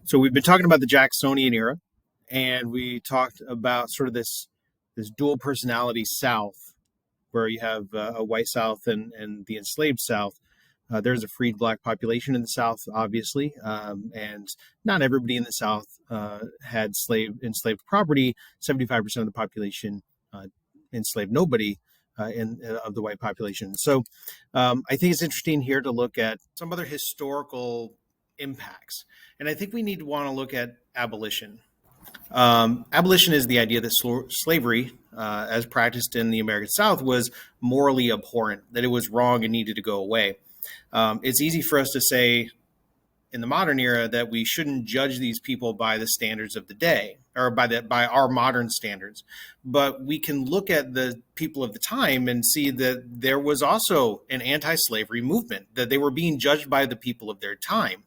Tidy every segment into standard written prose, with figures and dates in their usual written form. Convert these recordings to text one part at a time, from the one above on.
So we've been talking about the Jacksonian era, and we talked about sort of this dual personality South, where you have a white South and the enslaved South. There's a freed black population in the South, obviously, and not everybody in the South had enslaved property. 75% of the population enslaved nobody of the white population. So I think it's interesting here to look at some other historical impacts. And I think we need to want to look at abolition. Abolition is the idea that slavery, as practiced in the American South, was morally abhorrent, that it was wrong and needed to go away. It's easy for us to say in the modern era that we shouldn't judge these people by the standards of the day or by our modern standards. But we can look at the people of the time and see that there was also an anti-slavery movement, that they were being judged by the people of their time.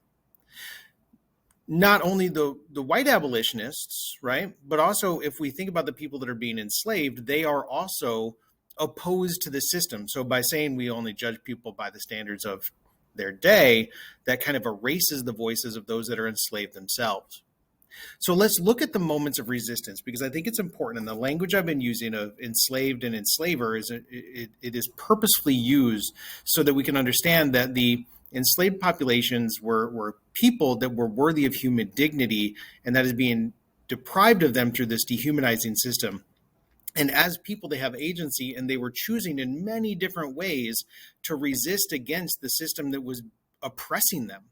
Not only the white abolitionists, right? But also if we think about the people that are being enslaved, they are also opposed to the system. So by saying we only judge people by the standards of their day, that kind of erases the voices of those that are enslaved themselves. So let's look at the moments of resistance, because I think it's important. And the language I've been using of enslaved and enslaver it is purposefully used so that we can understand that the enslaved populations were people that were worthy of human dignity, and that is being deprived of them through this dehumanizing system. And as people, they have agency, and they were choosing in many different ways to resist against the system that was oppressing them.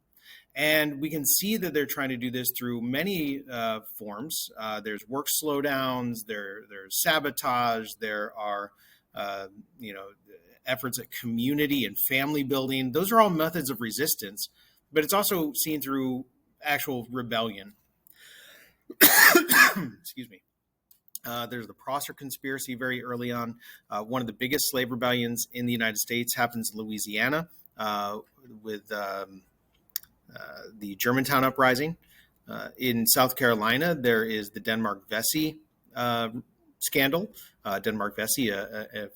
And we can see that they're trying to do this through many forms. There's work slowdowns, there's sabotage, there are, efforts at community and family building. Those are all methods of resistance, but it's also seen through actual rebellion. Excuse me. There's the Prosser conspiracy very early on. One of the biggest slave rebellions in the United States happens in Louisiana with the Germantown uprising. In South Carolina, there is the Denmark-Vesey scandal. Denmark-Vesey, a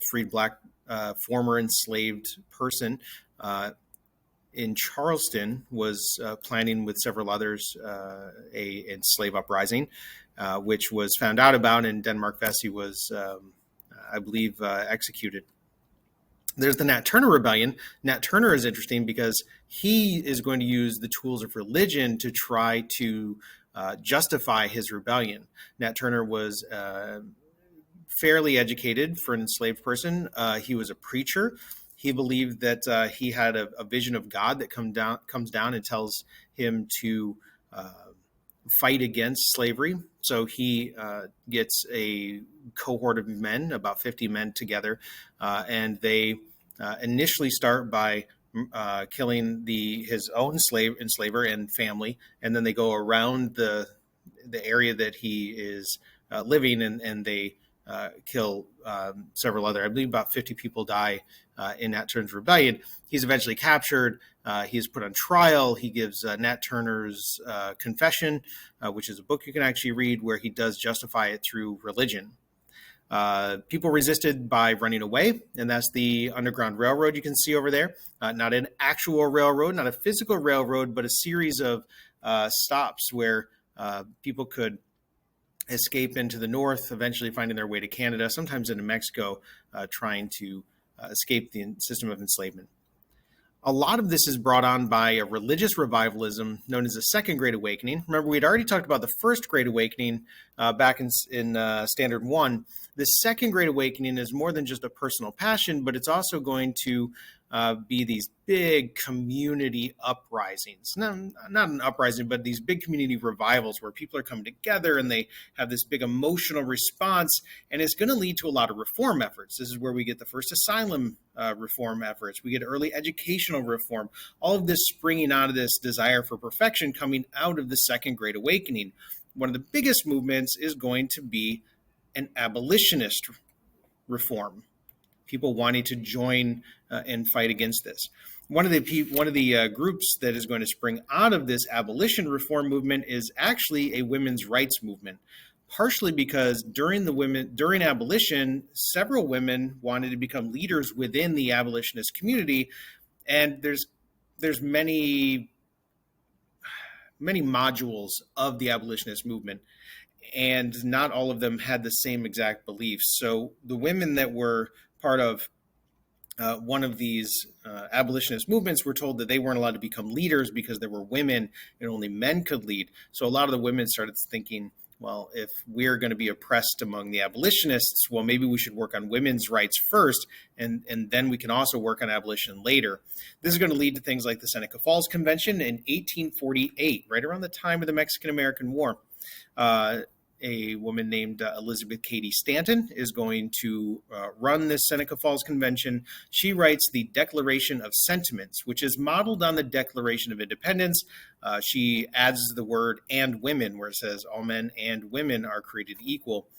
freed black former enslaved person in Charleston, was planning with several others a slave uprising, which was found out about, and Denmark-Vesey was, I believe, executed. There's the Nat Turner Rebellion. Nat Turner is interesting because he is going to use the tools of religion to try to justify his rebellion. Nat Turner was fairly educated for an enslaved person. He was a preacher. He believed that he had a vision of God that comes down and tells him to fight against slavery. So he gets a cohort of men, about 50 men together, and they initially start by killing his own enslaver and family, and then they go around the area that he is living, and they kill several other. I believe about 50 people die in Nat Turner's rebellion. He's eventually captured. He is put on trial. He gives Nat Turner's Confession, which is a book you can actually read, where he does justify it through religion. People resisted by running away, and that's the Underground Railroad you can see over there. Not an actual railroad, not a physical railroad, but a series of stops where people could escape into the north, eventually finding their way to Canada, sometimes into Mexico, trying to escape the system of enslavement. A lot of this is brought on by a religious revivalism known as the Second Great Awakening. Remember, we'd already talked about the First Great Awakening back in Standard 1. The Second Great Awakening is more than just a personal passion, but it's also going to be these big community uprisings. Not an uprising, but these big community revivals where people are coming together and they have this big emotional response, and it's going to lead to a lot of reform efforts. This is where we get the first asylum reform efforts. We get early educational reform. All of this springing out of this desire for perfection coming out of the Second Great Awakening. One of the biggest movements is going to be an abolitionist reform. People wanting to join and fight against this. One of the groups that is going to spring out of this abolition reform movement is actually a women's rights movement, partially because during abolition, several women wanted to become leaders within the abolitionist community, and there's many many modules of the abolitionist movement, and not all of them had the same exact beliefs. So the women that were part of one of these abolitionist movements were told that they weren't allowed to become leaders because there were women and only men could lead. So a lot of the women started thinking, well, if we're going to be oppressed among the abolitionists, well, maybe we should work on women's rights first, and then we can also work on abolition later. This is going to lead to things like the Seneca Falls Convention in 1848, right around the time of the Mexican-American War. A woman named Elizabeth Cady Stanton is going to run this Seneca Falls Convention. She writes the Declaration of Sentiments, which is modeled on the Declaration of Independence. She adds the word "and women," where it says all men and women are created equal.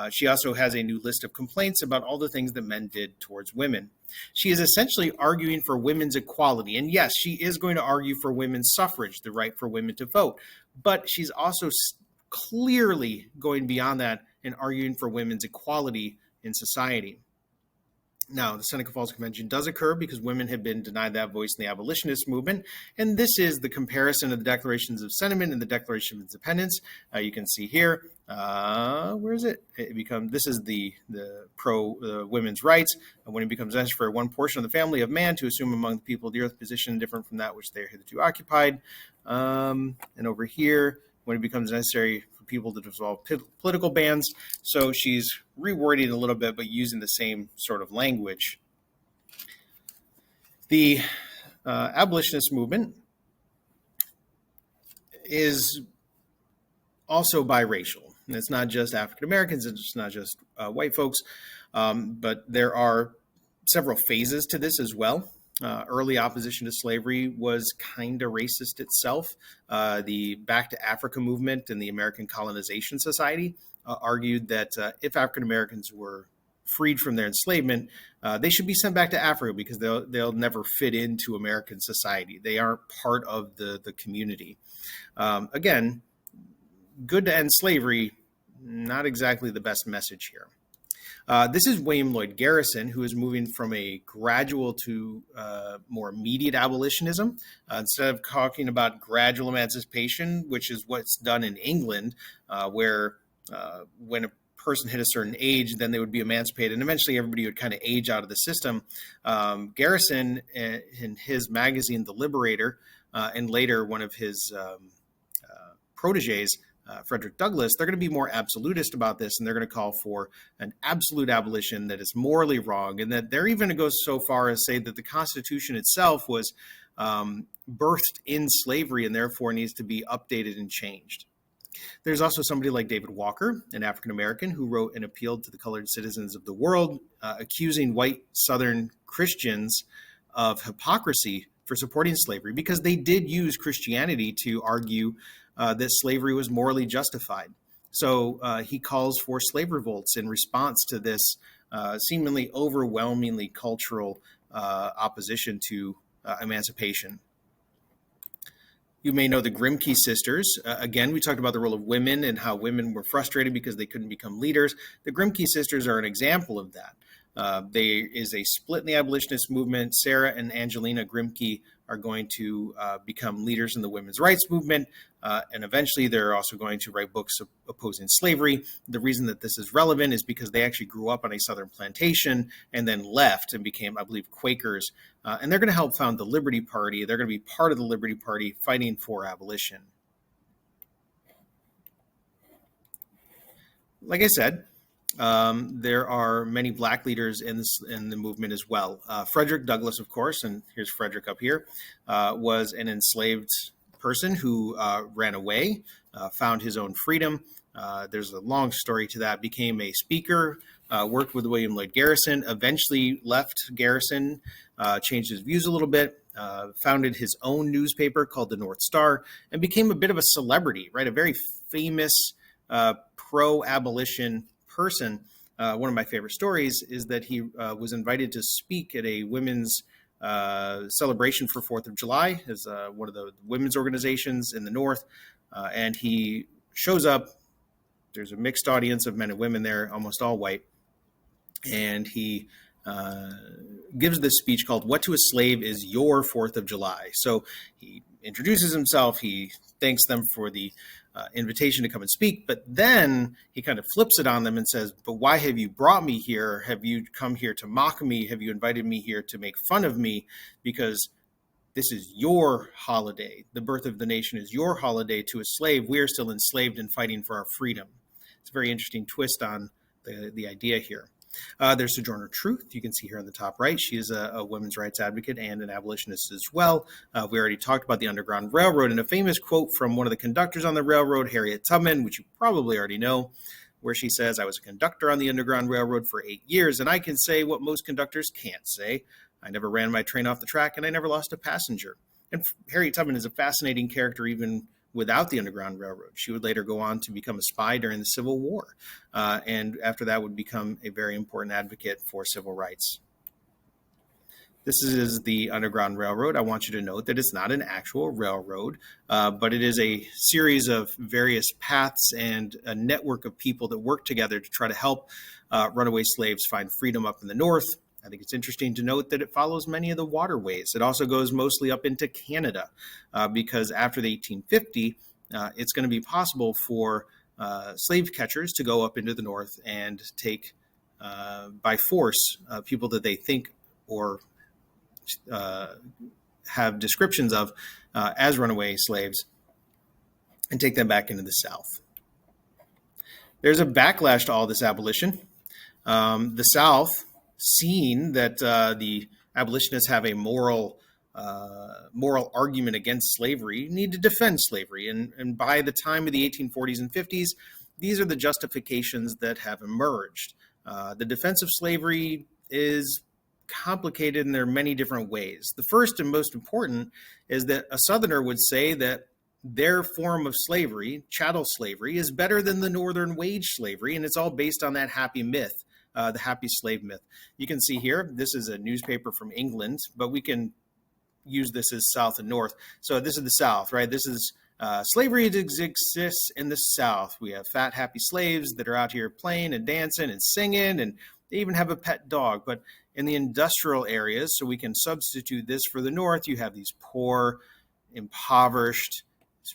She also has a new list of complaints about all the things that men did towards women. She is essentially arguing for women's equality. And yes, she is going to argue for women's suffrage, the right for women to vote. But she's also clearly going beyond that and arguing for women's equality in society. Now, the Seneca Falls Convention does occur because women have been denied that voice in the abolitionist movement, and this is the comparison of the Declarations of Sentiment and the Declaration of Independence. You can see here, where is it? This is the pro women's rights. When it becomes necessary for one portion of the family of man to assume among the people of the earth a position different from that which they are hitherto occupied. And over here, when it becomes necessary for people to dissolve political bands. So she's rewording a little bit, but using the same sort of language. The abolitionist movement is also biracial. And it's not just African Americans, it's not just white folks, but there are several phases to this as well. Early opposition to slavery was kind of racist itself. The Back to Africa movement and the American Colonization Society argued that if African Americans were freed from their enslavement, they should be sent back to Africa because they'll never fit into American society. They aren't part of the community. Again, good to end slavery, not exactly the best message here. This is William Lloyd Garrison, who is moving from a gradual to more immediate abolitionism. Instead of talking about gradual emancipation, which is what's done in England, where when a person hit a certain age, then they would be emancipated, and eventually everybody would kind of age out of the system. Garrison, in his magazine, The Liberator, and later one of his proteges, Frederick Douglass, they're going to be more absolutist about this, and they're going to call for an absolute abolition that is morally wrong, and that they're even going to go so far as say that the Constitution itself was birthed in slavery and therefore needs to be updated and changed. There's also somebody like David Walker, an African American, who wrote an appeal to the colored citizens of the world, accusing white Southern Christians of hypocrisy for supporting slavery because they did use Christianity to argue that slavery was morally justified. So he calls for slave revolts in response to this seemingly overwhelmingly cultural opposition to emancipation. You may know the Grimke Sisters. Again, we talked about the role of women and how women were frustrated because they couldn't become leaders. The Grimke Sisters are an example of that. There is a split in the abolitionist movement. Sarah and Angelina Grimke are going to become leaders in the women's rights movement, and eventually they're also going to write books opposing slavery. The reason that this is relevant is because they actually grew up on a Southern plantation and then left and became, I believe, Quakers, and they're going to help found the Liberty Party. They're going to be part of the Liberty Party fighting for abolition. Like I said, there are many black leaders in the movement as well. Frederick Douglass, of course, and here's Frederick up here, was an enslaved person who ran away, found his own freedom. There's a long story to that. Became a speaker, worked with William Lloyd Garrison, eventually left Garrison, changed his views a little bit, founded his own newspaper called the North Star, and became a bit of a celebrity, right? A very famous pro-abolition person. One of my favorite stories is that he was invited to speak at a women's celebration for 4th of July as one of the women's organizations in the North. And he shows up. There's a mixed audience of men and women there, almost all white. And he gives this speech called "What to a Slave is Your 4th of July." So he introduces himself. He thanks them for the invitation to come and speak, but then he kind of flips it on them and says, but why have you brought me here? Have you come here to mock me? Have you invited me here to make fun of me? Because this is your holiday. The birth of the nation is your holiday to a slave. We are still enslaved and fighting for our freedom. It's a very interesting twist on the idea here. There's Sojourner Truth. You can see here on the top right. She is a women's rights advocate and an abolitionist as well. We already talked about the Underground Railroad and a famous quote from one of the conductors on the railroad, Harriet Tubman, which you probably already know, where she says, I was a conductor on the Underground Railroad for 8 years, and I can say what most conductors can't say. I never ran my train off the track, and I never lost a passenger. And Harriet Tubman is a fascinating character even without the Underground Railroad. She would later go on to become a spy during the Civil War, and after that would become a very important advocate for civil rights. This is the Underground Railroad. I want you to note that it's not an actual railroad, but it is a series of various paths and a network of people that work together to try to help runaway slaves find freedom up in the North. I think it's interesting to note that it follows many of the waterways. It also goes mostly up into Canada because after the 1850, it's going to be possible for slave catchers to go up into the North and take by force people that they think or have descriptions of as runaway slaves and take them back into the South. There's a backlash to all this abolition. The South, seeing that the abolitionists have a moral argument against slavery, need to defend slavery. And by the time of the 1840s and 50s, these are the justifications that have emerged. The defense of slavery is complicated and there are many different ways. The first and most important is that a Southerner would say that their form of slavery, chattel slavery, is better than the Northern wage slavery, and it's all based on that happy myth. The happy slave myth. You can see here, this is a newspaper from England, but we can use this as South and North. So this is the South, right? This is slavery that exists in the South. We have fat, happy slaves that are out here playing and dancing and singing, and they even have a pet dog. But in the industrial areas, so we can substitute this for the North, you have these poor, impoverished,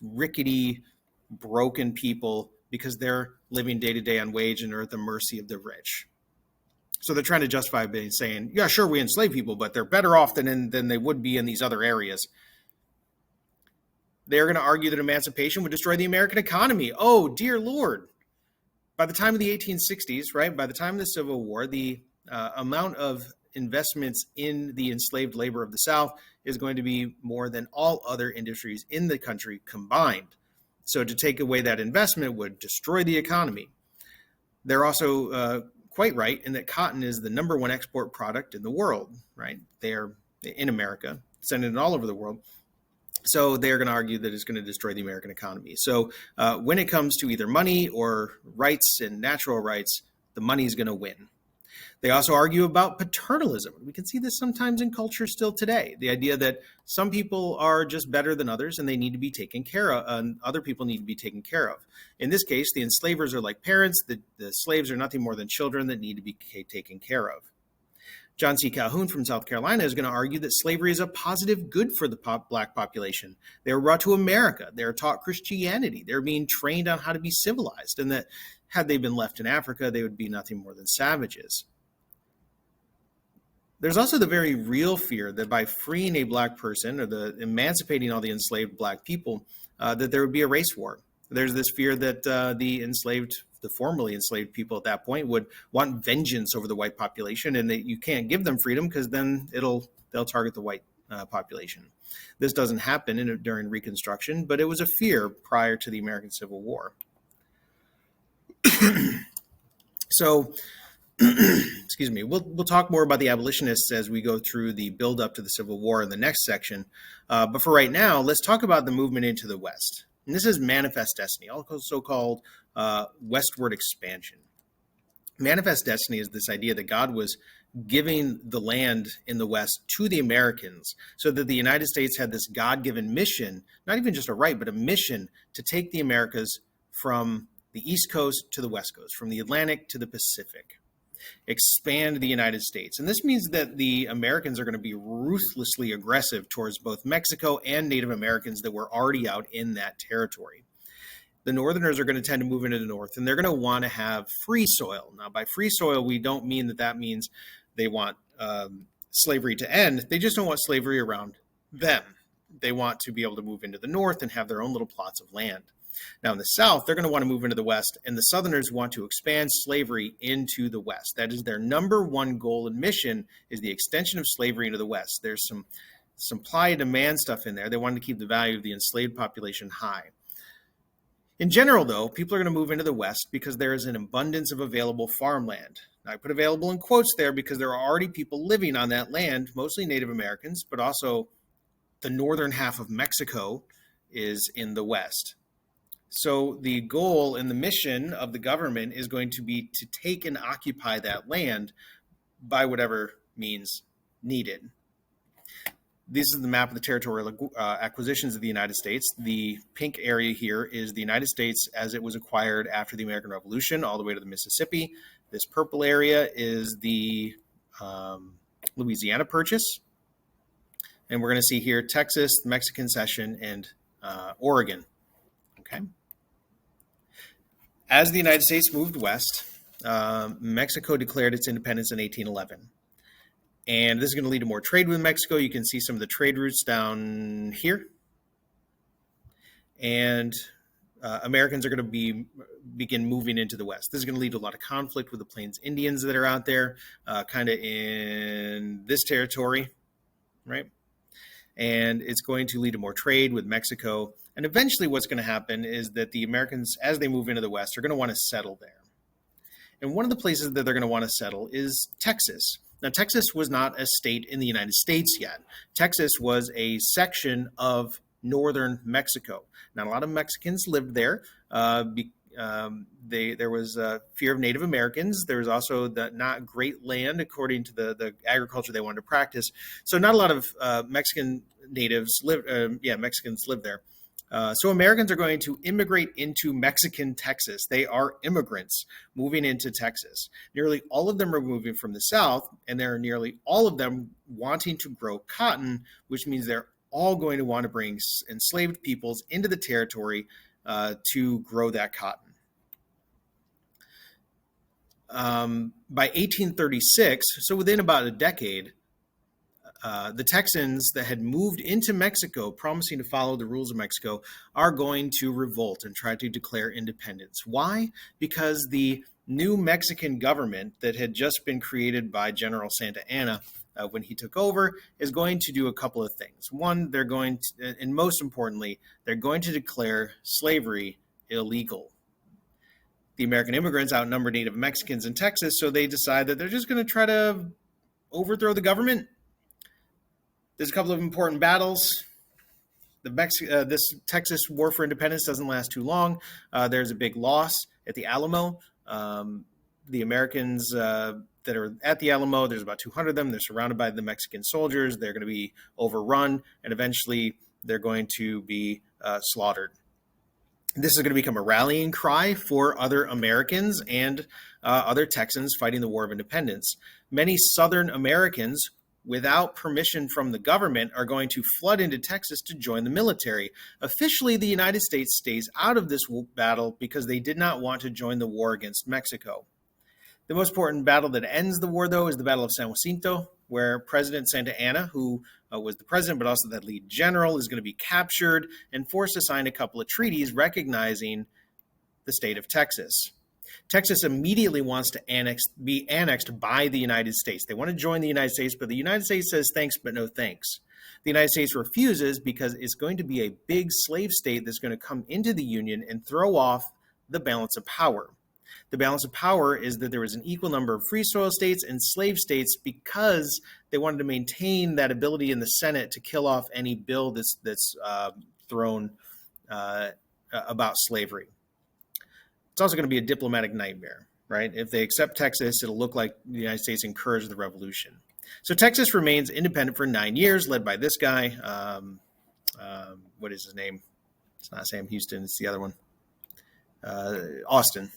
rickety, broken people because they're living day to day on wage and are at the mercy of the rich. So they're trying to justify by saying, yeah, sure, we enslave people, but they're better off than they would be in these other areas. They're going to argue that emancipation would destroy the American economy. Oh, dear Lord. By the time of the 1860s, right, by the time of the Civil War, the amount of investments in the enslaved labor of the South is going to be more than all other industries in the country combined. So to take away that investment would destroy the economy. They're also quite right in that cotton is the number one export product in the world, right? They're in America, sent it all over the world. So they're going to argue that it's going to destroy the American economy. So when it comes to either money or rights and natural rights, the money is going to win. They also argue about paternalism. We can see this sometimes in culture still today. The idea that some people are just better than others and they need to be taken care of, and other people need to be taken care of. In this case, the enslavers are like parents. The slaves are nothing more than children that need to be taken care of. John C. Calhoun from South Carolina is going to argue that slavery is a positive good for the black population. They were brought to America. They were taught Christianity. They're being trained on how to be civilized, and that had they been left in Africa, they would be nothing more than savages. There's also the very real fear that by freeing a black person or emancipating all the enslaved black people, that there would be a race war. There's this fear that the formerly enslaved people at that point would want vengeance over the white population, and that you can't give them freedom because then they'll target the white population. This doesn't happen during Reconstruction, but it was a fear prior to the American Civil War. So, excuse me, we'll talk more about the abolitionists as we go through the build-up to the Civil War in the next section. But for right now, let's talk about the movement into the West. And this is Manifest Destiny, also called westward expansion. Manifest Destiny is this idea that God was giving the land in the West to the Americans so that the United States had this God-given mission, not even just a right, but a mission to take the Americas from the East Coast to the West Coast, from the Atlantic to the Pacific. expand the United States. And this means that the Americans are going to be ruthlessly aggressive towards both Mexico and Native Americans that were already out in that territory. The Northerners are going to tend to move into the North, and they're going to want to have free soil. Now, by free soil, we don't mean that means they want slavery to end. They just don't want slavery around them. They want to be able to move into the North and have their own little plots of land. Now, in the South, they're going to want to move into the West, and the Southerners want to expand slavery into the West. That is their number one goal and mission, is the extension of slavery into the West. There's some supply and demand stuff in there. They wanted to keep the value of the enslaved population high. In general, though, people are going to move into the West because there is an abundance of available farmland. Now, I put available in quotes there because there are already people living on that land, mostly Native Americans, but also the northern half of Mexico is in the West. So the goal and the mission of the government is going to be to take and occupy that land by whatever means needed. This is the map of the territorial acquisitions of the United States. The pink area here is the United States as it was acquired after the American Revolution, all the way to the Mississippi. This purple area is the Louisiana Purchase. And we're going to see here Texas, Mexican Cession, and Oregon. Okay. As the United States moved west, Mexico declared its independence in 1811. And this is going to lead to more trade with Mexico. You can see some of the trade routes down here. And Americans are going to begin moving into the West. This is going to lead to a lot of conflict with the Plains Indians that are out there, kind of in this territory, right? And it's going to lead to more trade with Mexico. And eventually what's going to happen is that the Americans, as they move into the West, are going to want to settle there. And one of the places that they're going to want to settle is Texas. Now, Texas was not a state in the United States yet. Texas was a section of northern Mexico. Now, a lot of Mexicans lived there. There was fear of Native Americans. There was also not great land according to the agriculture they wanted to practice. So not a lot of Mexican natives Mexicans lived there. So Americans are going to immigrate into Mexican Texas. They are immigrants moving into Texas. Nearly all of them are moving from the South, and there are nearly all of them wanting to grow cotton, which means they're all going to want to bring enslaved peoples into the territory to grow that cotton. By 1836, so within about a decade, the Texans that had moved into Mexico, promising to follow the rules of Mexico, are going to revolt and try to declare independence. Why? Because the new Mexican government that had just been created by General Santa Anna when he took over is going to do a couple of things. One, they're going to, and most importantly, they're going to declare slavery illegal. The American immigrants outnumber Native Mexicans in Texas, so they decide that they're just going to try to overthrow the government. There's a couple of important battles. This Texas War for Independence doesn't last too long. There's a big loss at the Alamo. The Americans that are at the Alamo, there's about 200 of them. They're surrounded by the Mexican soldiers. They're going to be overrun, and eventually they're going to be slaughtered. This is going to become a rallying cry for other Americans and other Texans fighting the War of Independence. Many Southern Americans, without permission from the government, are going to flood into Texas to join the military. Officially, the United States stays out of this battle because they did not want to join the war against Mexico. The most important battle that ends the war, though, is the Battle of San Jacinto, where President Santa Anna, who was the president but also the lead general, is going to be captured and forced to sign a couple of treaties recognizing the state of Texas. Texas immediately wants to be annexed by the United States. They want to join the United States, but the United States says thanks, but no thanks. The United States refuses because it's going to be a big slave state that's going to come into the Union and throw off the balance of power. The balance of power is that there was an equal number of free soil states and slave states because they wanted to maintain that ability in the Senate to kill off any bill that's thrown about slavery. It's also going to be a diplomatic nightmare, right? If they accept Texas, it'll look like the United States encouraged the revolution. So Texas remains independent for 9 years, led by this guy. What is his name? It's not Sam Houston. It's the other one. Austin.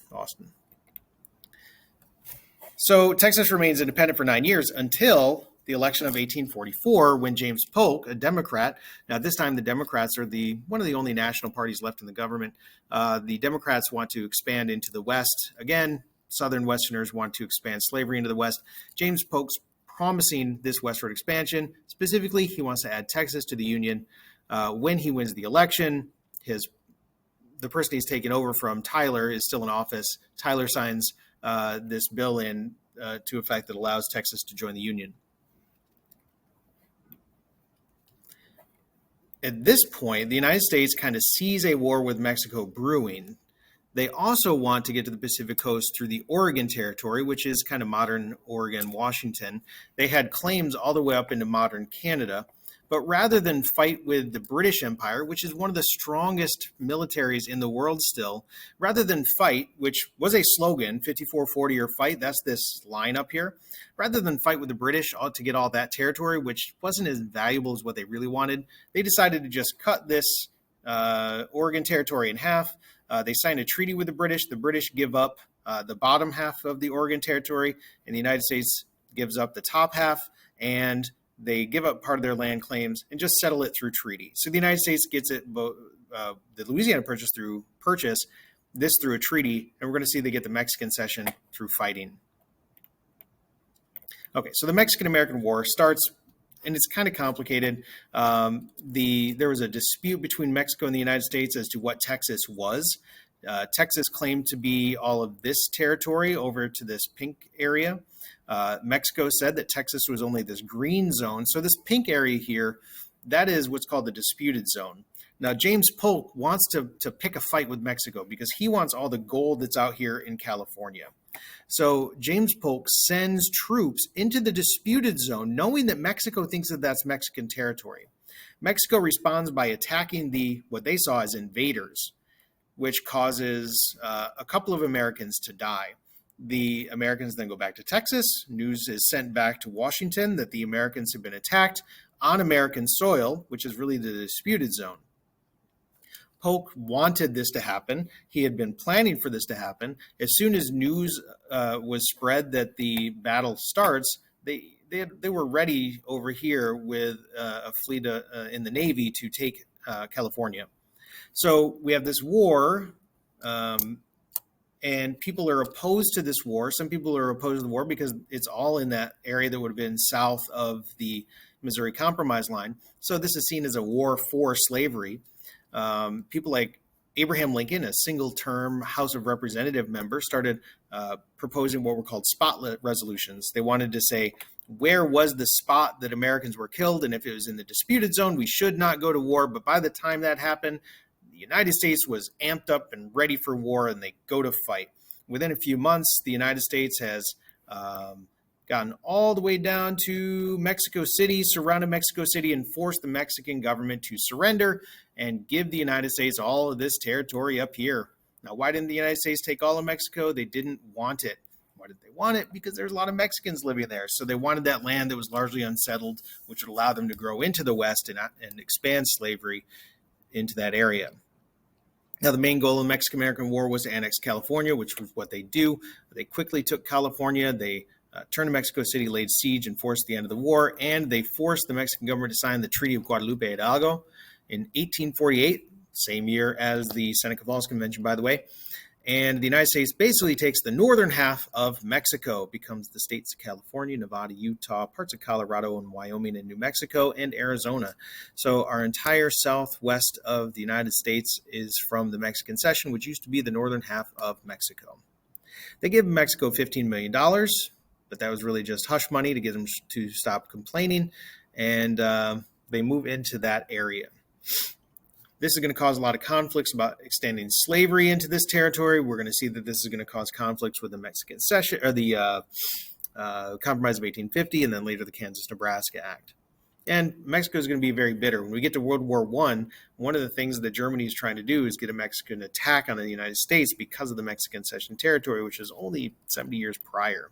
So Texas remains independent for 9 years until the election of 1844, when James Polk, a Democrat, now this time the Democrats are one of the only national parties left in the government. The Democrats want to expand into the West. Again, Southern Westerners want to expand slavery into the West. James Polk's promising this westward expansion. Specifically, he wants to add Texas to the Union. When he wins the election, the person he's taken over from, Tyler, is still in office. Tyler signs this bill to effect that allows Texas to join the Union. At this point, the United States kind of sees a war with Mexico brewing. They also want to get to the Pacific coast through the Oregon Territory, which is kind of modern Oregon, Washington. They had claims all the way up into modern Canada. But rather than fight with the British Empire, which is one of the strongest militaries in the world still, rather than fight, which was a slogan, 54-40 or fight, that's this line up here, rather than fight with the British to get all that territory, which wasn't as valuable as what they really wanted, they decided to just cut this Oregon Territory in half. They signed a treaty with the British. The British give up the bottom half of the Oregon Territory, and the United States gives up the top half, and they give up part of their land claims and just settle it through treaty. So the United States gets it, the Louisiana Purchase through a treaty, and we're going to see they get the Mexican cession through fighting. Okay, so the Mexican-American War starts, and it's kind of complicated. There was a dispute between Mexico and the United States as to what Texas was. Texas claimed to be all of this territory over to this pink area. Mexico said that Texas was only this green zone. So this pink area here, that is what's called the disputed zone. Now, James Polk wants to pick a fight with Mexico because he wants all the gold that's out here in California. So James Polk sends troops into the disputed zone, knowing that Mexico thinks that that's Mexican territory. Mexico responds by attacking what they saw as invaders, which causes a couple of Americans to die. The Americans then go back to Texas. News is sent back to Washington that the Americans have been attacked on American soil, which is really the disputed zone. Polk wanted this to happen. He had been planning for this to happen. As soon as news was spread that the battle starts, they were ready over here with a fleet in the Navy to take California. So we have this war, and people are opposed to this war. Some people are opposed to the war because it's all in that area that would have been south of the Missouri Compromise line. So this is seen as a war for slavery. People like Abraham Lincoln, a single-term House of Representative member, started proposing what were called spot resolutions. They wanted to say, where was the spot that Americans were killed? And if it was in the disputed zone, we should not go to war. But by the time that happened, the United States was amped up and ready for war, and they go to fight. Within a few months, the United States has gotten all the way down to Mexico City, surrounded Mexico City, and forced the Mexican government to surrender and give the United States all of this territory up here. Now, why didn't the United States take all of Mexico? They didn't want it. Why did they want it? Because there's a lot of Mexicans living there. So they wanted that land that was largely unsettled, which would allow them to grow into the West and expand slavery into that area. Now, the main goal of the Mexican-American War was to annex California, which was what they do. They quickly took California. They turned to Mexico City, laid siege, and forced the end of the war. And they forced the Mexican government to sign the Treaty of Guadalupe Hidalgo in 1848, same year as the Seneca Falls Convention, by the way. And the United States basically takes the northern half of Mexico, becomes the states of California, Nevada, Utah, parts of Colorado, and Wyoming, and New Mexico, and Arizona. So our entire southwest of the United States is from the Mexican cession, which used to be the northern half of Mexico. They gave Mexico $15 million, but that was really just hush money to get them to stop complaining, and they move into that area. This is going to cause a lot of conflicts about extending slavery into this territory. We're going to see that this is going to cause conflicts with the Mexican cession, or the Compromise of 1850, and then later the Kansas-Nebraska Act. And Mexico is going to be very bitter. When we get to World War I, one of the things that Germany is trying to do is get a Mexican attack on the United States because of the Mexican cession territory, which is only 70 years prior.